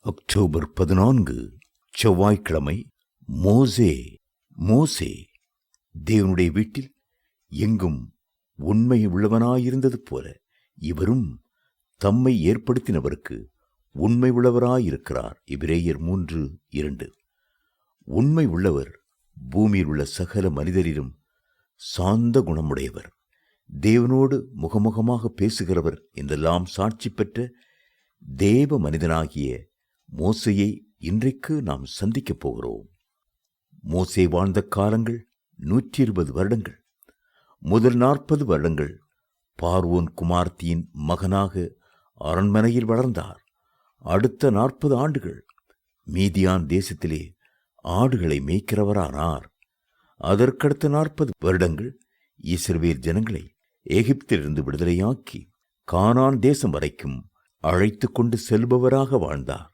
October 14 செவ்வாய்க்கிழமை. மோசே தேவனுடைய வீட்டில் எங்கும் உண்மை உள்ளவனாயிருந்தது போல இவரும் தம்மை ஏற்படுத்தினவருக்கு உண்மை உள்ளவராயிருக்கிறார். எபிரேயர் 3:2. உண்மை உள்ளவர் பூமியில் உள்ள சகல மனிதரிலும் சாந்த குணமுடையவர், தேவனோடு முகமுகமாக பேசுகிறவர் என்றெல்லாம் சாட்சி பெற்ற தேவ மனிதனாகிய மோசேயை இன்றைக்கு நாம் சந்திக்கப் போகிறோம். மோசே வாழ்ந்த காலங்கள் 120 வருடங்கள். முதல் 40 வருடங்கள் பார்வோன் குமார்த்தியின் மகனாக அரண்மனையில் வளர்ந்தார். அடுத்த 40 ஆண்டுகள் மீதியான் தேசத்திலே ஆடுகளை மேய்க்கிறவரானார். அதற்கடுத்த 40 வருடங்கள் இஸ்ரவேல் ஜனங்களை எகிப்திலிருந்து விடுதலையாக்கி கானான் தேசம் வரைக்கும் அழைத்து கொண்டு செல்பவராக வாழ்ந்தார்.